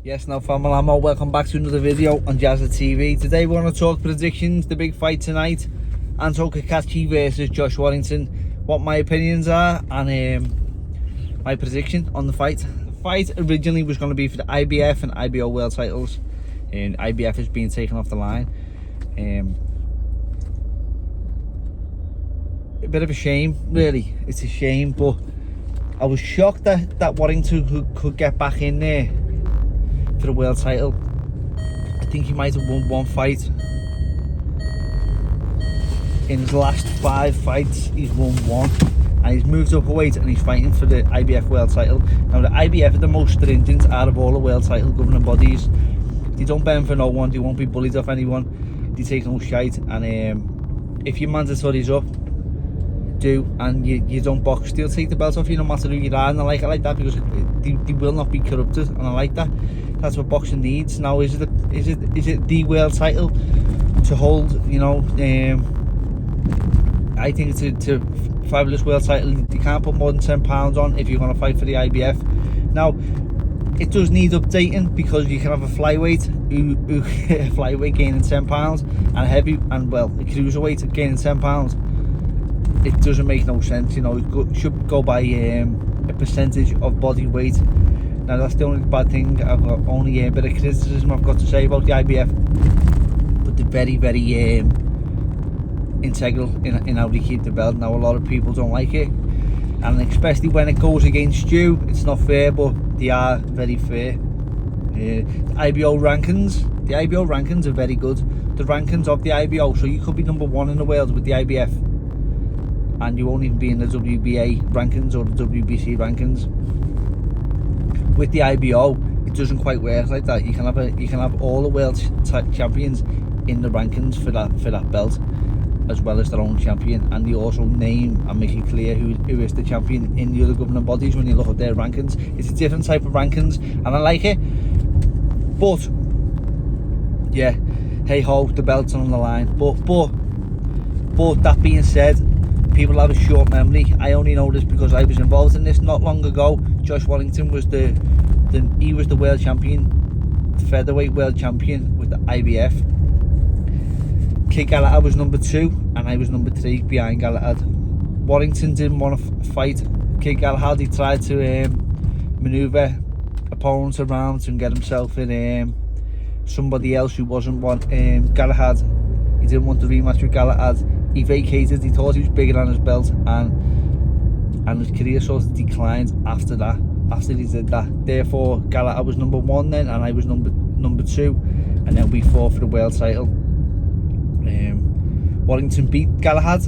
Yes, now family, I'm all welcome back to another video on Jazza TV. Today we're going to talk predictions, the big fight tonight, Anto Cacace versus Josh Warrington, what my opinions are, and my prediction on the fight. The fight originally was going to be for the IBF and IBO world titles, and IBF is being taken off the line. A bit of a shame, really. It's a shame, but I was shocked that Warrington could get back in there for the world title. I think he might have won one fight. In his last 5 fights, he's won one. And he's moved up a weight and he's fighting for the IBF world title. Now, the IBF are the most stringent out of all the world title governing bodies. They don't bend for no one. They won't be bullied off anyone. They take no shite. And if your mandatory's up, do, and you don't box, they'll take the belt off you no matter who you are. And I like that because they will not be corrupted, and I like that. That's what boxing needs. Now, is it the world title to hold? You know, I think it's a fabulous world title. You can't put more than £10 on if you're going to fight for the IBF. Now, it does need updating because you can have a flyweight who flyweight gaining £10 and a heavy a cruiserweight gaining £10. It doesn't make no sense, you know. It should go by a percentage of body weight. Now, that's the only bad thing. I've got only a bit of criticism I've got to say about the IBF, but they're very, very integral in how they keep the belt. Now, a lot of people don't like it, and especially when it goes against you, it's not fair, but they are very fair. The IBO rankings are very good. The rankings of the IBO, so you could be number 1 in the world with the IBF, and you won't even be in the WBA rankings or the WBC rankings. With the IBO, it doesn't quite work like that. You can have all the world champions in the rankings for that belt, as well as their own champion, and you also name and make it clear who is the champion in the other governing bodies when you look at their rankings. It's a different type of rankings, and I like it. But yeah, hey ho, the belt's on the line. But that being said, people have a short memory. I only know this because I was involved in this not long ago. Josh Warrington was the world champion, featherweight world champion with the IBF. Kid Galahad was number 2 and I was number 3 behind Galahad. Warrington didn't want to fight Kid Galahad. He tried to manoeuvre opponents around and get himself in somebody else who wasn't Galahad. He didn't want the rematch with Galahad. He vacated. He thought he was bigger than his belt, and his career sort of declined after that. After he did that, therefore Galahad was number 1 then, and I was number 2, and then we fought for the world title. Warrington beat Galahad.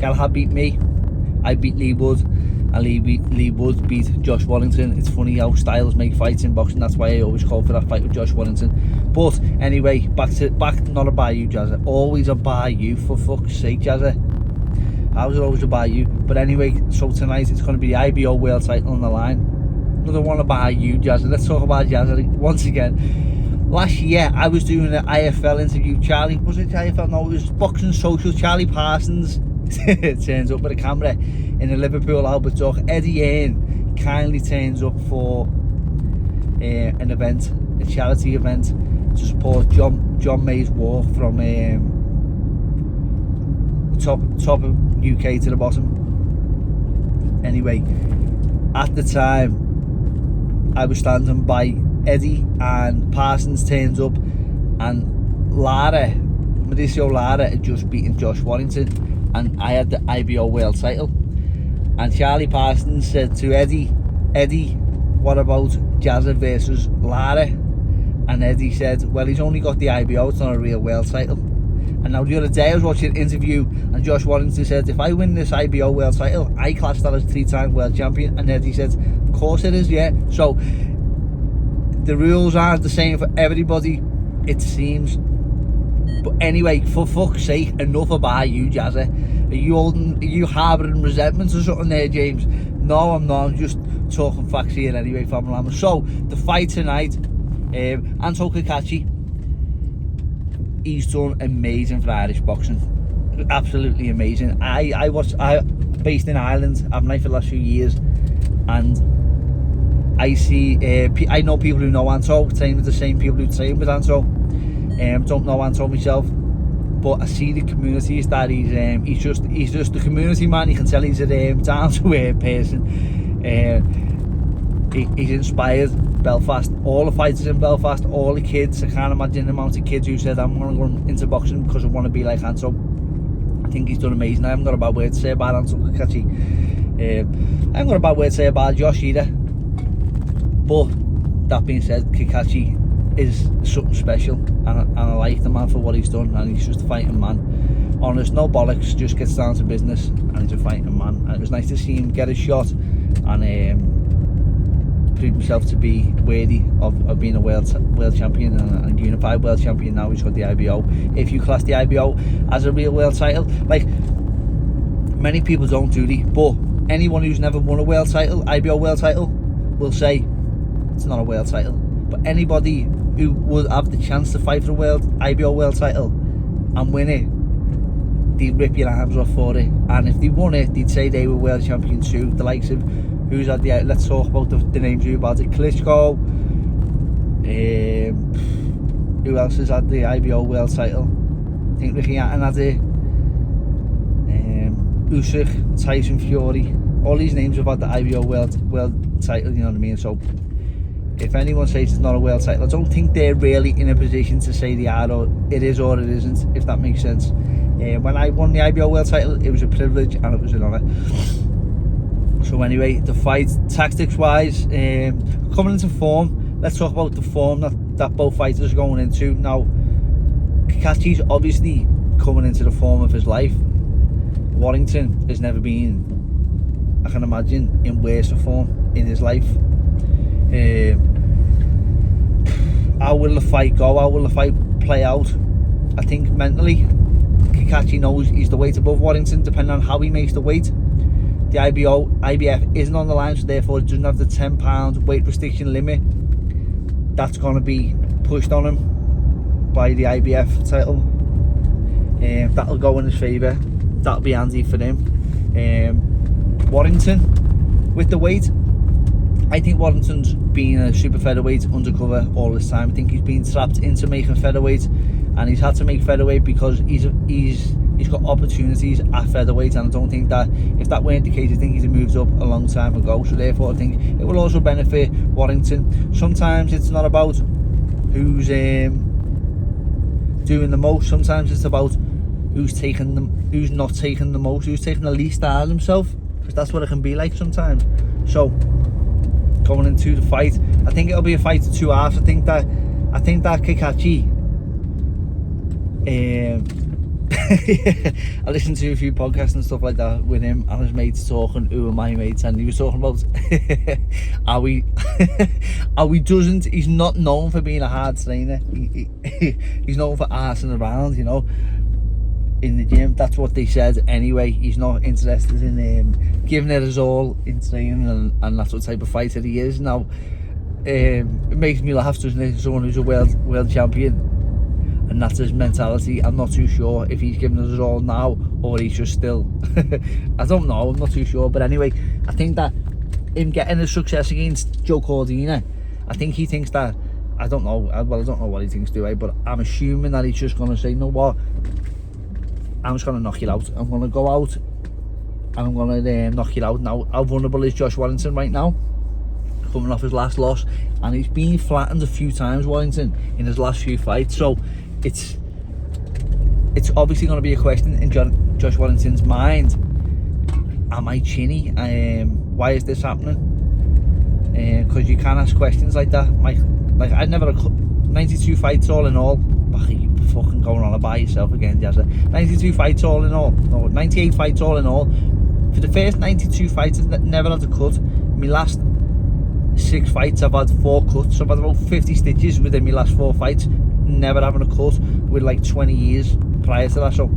Galahad beat me. I beat Lee Wood, and Lee Wood beat Josh Warrington. It's funny how styles make fights in boxing. That's why I always call for that fight with Josh Warrington. But anyway, back not about you, Jazza. Always about you, for fuck's sake, Jazza. I was always about you. But anyway, so tonight it's going to be the IBO world title on the line. Another one about you, Jazza. Let's talk about Jazza once again. Last year, I was doing an IFL interview. Was it IFL? No, it was Boxing Social. Charlie Parsons turns up with a camera in a Liverpool Albert Dock. Eddie Hearn kindly turns up for an event, a charity event, to support John May's walk from top of UK to the bottom. Anyway, at the time, I was standing by Eddie, and Parsons turns up, and Mauricio Lara had just beaten Josh Warrington, and I had the IBO world title. And Charlie Parsons said to Eddie, what about Jazza versus Lara? And Eddie said, well, he's only got the IBO, it's not a real world title. And now the other day I was watching an interview, and Josh Warrington said, if I win this IBO world title, I class that as 3-time world champion. And Eddie said, of course it is, yeah. So the rules aren't the same for everybody, it seems. But anyway, for fuck's sake, enough about you, Jazza. Are you harbouring resentment or something there, James? No, I'm not. I'm just talking facts here anyway, family. So the fight tonight, Anto Cacace, he's done amazing for Irish boxing. Absolutely amazing. I based in Ireland, I've been for the last few years, and I know people who know Anto, train with the same people who train with Anto. Don't know Anto myself, but I see the communities that he's just the community man. You can tell he's a down to earth person. He's inspired Belfast, all the fighters in Belfast, all the kids. I can't imagine the amount of kids who said I'm going to go into boxing because I want to be like Anto. I think he's done amazing. I haven't got a bad word to say about Anto Cacace. I haven't got a bad word to say about Josh either. But that being said, Cacace is something special, and I like the man for what he's done, and he's just a fighting man. Honest, no bollocks, just gets down to business, and he's a fighting man. And it was nice to see him get a shot and prove himself to be worthy of being a world champion and a unified world champion. Now he's got the IBO. If you class the IBO as a real world title, like many people don't do the, but anyone who's never won a world title, IBO world title, will say it's not a world title. But anybody who would have the chance to fight for a IBO world title and win it, they'd rip your arms off for it. And if they won it, they'd say they were world champion too. The likes of who's had the, let's talk about the names who about it. Klitschko, who else has had the IBO world title? I think Ricky Hatton had it. Usyk, Tyson Fury, all these names have had the IBO world title, you know what I mean? So if anyone says it's not a world title, I don't think they're really in a position to say they are, or it is or it isn't, if that makes sense. When I won the IBO world title, it was a privilege and it was an honour. So anyway, the fight, tactics wise, coming into form, let's talk about the form that both fighters are going into. Now, Cacace's obviously coming into the form of his life. Warrington has never been, I can imagine, in worse form in his life. How will the fight go? How will the fight play out? I think mentally, Cacace knows he's the weight above Warrington, depending on how he makes the weight. The IBF isn't on the line, so therefore it doesn't have the £10 weight restriction limit. That's going to be pushed on him by the IBF title. That'll go in his favour. That'll be handy for him. Warrington, with the weight, I think Warrington's been a super featherweight undercover all this time. I think he's been trapped into making featherweight, and he's had to make featherweight because he's got opportunities at featherweight, and I don't think that if that weren't the case, I think he's moved up a long time ago. So therefore I think it will also benefit Warrington. Sometimes it's not about who's doing the most, sometimes it's about who's not taking the most, who's taking the least out of himself, because that's what it can be like sometimes. So going into the fight, I think it'll be a fight of two halves. I think that Cacace, I listened to a few podcasts and stuff like that with him and his mates talking, who are my mates, and he was talking about how he he's not known for being a hard trainer. He's known for arsing around, you know, in the gym. That's what they said anyway. He's not interested in giving it his all in training, and that's what type of fighter he is. Now it makes me laugh, doesn't it? Someone who's a world champion, and that's his mentality. I'm not too sure if he's giving us all now or he's just still I don't know, I'm not too sure. But anyway, I think that him getting a success against Joe Cordina, I think he thinks that, I don't know what he thinks, do I? But I'm assuming that he's just going to say, you know what, I'm just going to knock you out. I'm going to go out and I'm going to knock you out. Now, how vulnerable is Josh Warrington right now? Coming off his last loss, and he's been flattened a few times, Warrington, in his last few fights. So it's obviously going to be a question in Josh Warrington's mind. Am I chinny? Why is this happening? Because you can ask questions like that. Like I'd never 92 fights all in all. You fucking going on about yourself again, Jazza. 92 fights all in all. No, 98 fights all in all. For the first 92 fights, I've never had a cut. My last 6 fights, I've had 4 cuts. So I've had about 50 stitches within my last 4 fights. Never having a cut with like 20 years prior to that. So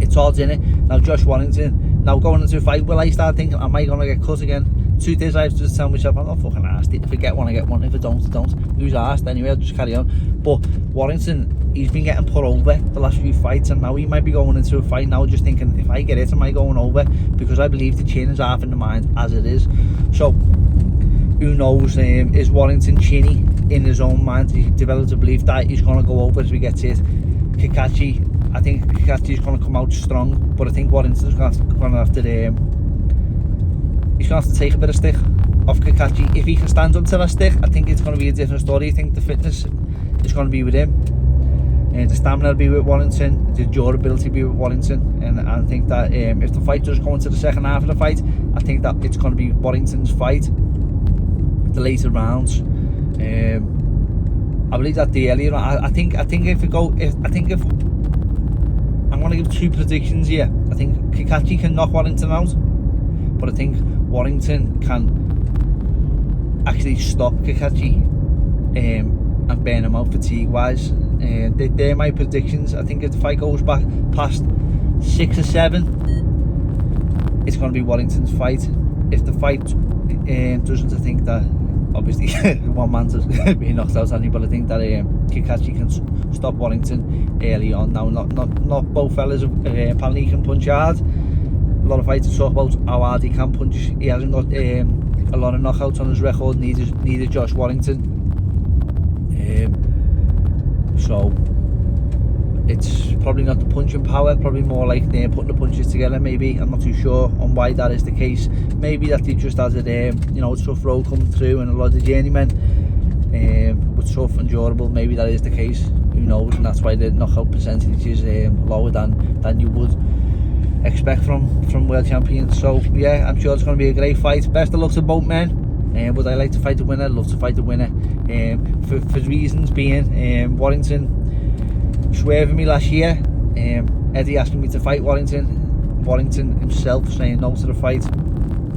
it's odds in it. Now Josh Warrington, now going into a fight, will I start thinking, am I going to get cut again? Truth is, I have to just tell myself, I'm not fucking arsed. If I get one, I get one. If I don't, I don't. Who's arsed anyway? I'll just carry on. But Warrington, he's been getting put over the last few fights, and now he might be going into a fight now just thinking, if I get it, am I going over? Because I believe the chin is half in the mind as it is. So who knows, is Warrington chinny in his own mind? He develops a belief that he's going to go over as we get to it. Cacace, I think Cacace is going to come out strong, but I think Warrington's going to have to he's going to have to take a bit of stick off Cacace. If he can stand up to that stick, I think it's going to be a different story. I think the fitness is going to be with him, and the stamina will be with Warrington, the durability will be with Warrington, and I think that if the fight does go into the second half of the fight, I think that it's going to be Warrington's fight, the later rounds. I believe that the earlier, I think if I'm going to give two predictions here. I think Cacace can knock Warrington out, but I think Warrington can actually stop Cacace and burn him out fatigue wise. They're my predictions. I think if the fight goes back past 6 or 7, it's going to be Warrington's fight. If the fight doesn't, I think that obviously one man's being knocked out on you, but I think that Cacace can stop Warrington early on. Now, not both fellas apparently can punch hard. A lot of fighters talk about how hard he can punch. He hasn't got a lot of knockouts on his record, neither Josh Warrington. So it's probably not the punching power, probably more like they're putting the punches together. Maybe I'm not too sure on why that is the case. Maybe that he just has a tough road coming through, and a lot of the journeymen were tough and durable. Maybe that is the case. Who knows? And that's why the knockout percentage is lower than you would expect from world champions. So yeah, I'm sure it's going to be a great fight. Best of luck to both men. Would I like to fight the winner? I'd love to fight the winner. For reasons being, Warrington swerving me last year, Eddie asking me to fight Warrington, Warrington himself saying no to the fight.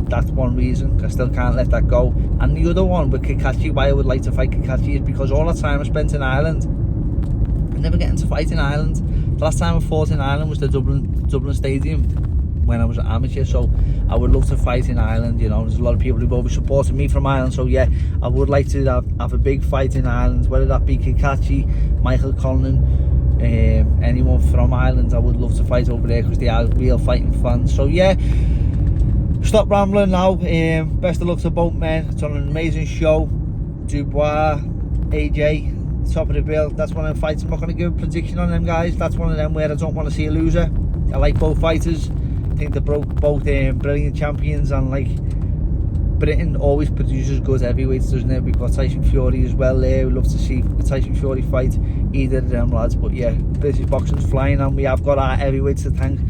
That's one reason. I still can't let that go. And the other one with Cacace, why I would like to fight Cacace, is because all the time I spent in Ireland, I'm never getting to fight in Ireland. The last time I fought in Ireland was the Dublin Stadium when I was an amateur, so I would love to fight in Ireland. There's a lot of people who've always supported me from Ireland, so yeah, I would like to have a big fight in Ireland, whether that be Cacace, Michael Conlan, anyone from Ireland. I would love to fight over there because they are real fighting fans. So yeah, stop rambling now. Best of luck to both men. It's on an amazing show. Dubois, AJ, top of the bill. That's one of the fights. I'm not going to give a prediction on them guys. That's one of them where I don't want to see a loser. I like both fighters. I think they're both brilliant champions, and like Britain always produces good heavyweights, doesn't it? We've got Tyson Fury as well there. We'd love to see Tyson Fury fight either of them lads, but yeah, British boxing's flying, and we have got our heavyweights to thank,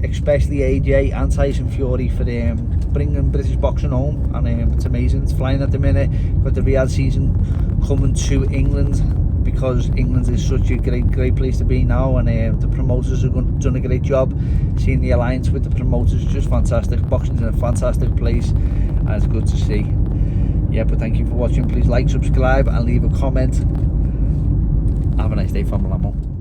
especially AJ and Tyson Fury, for bringing British boxing home. And it's amazing, it's flying at the minute. Got the Riyadh season coming to England, because England is such a great place to be now, and the promoters have done a great job. Seeing the alliance with the promoters is just fantastic. Boxing's in a fantastic place, and it's good to see. Yeah, but thank you for watching. Please like, subscribe, and leave a comment. Have a nice day, Family Amo.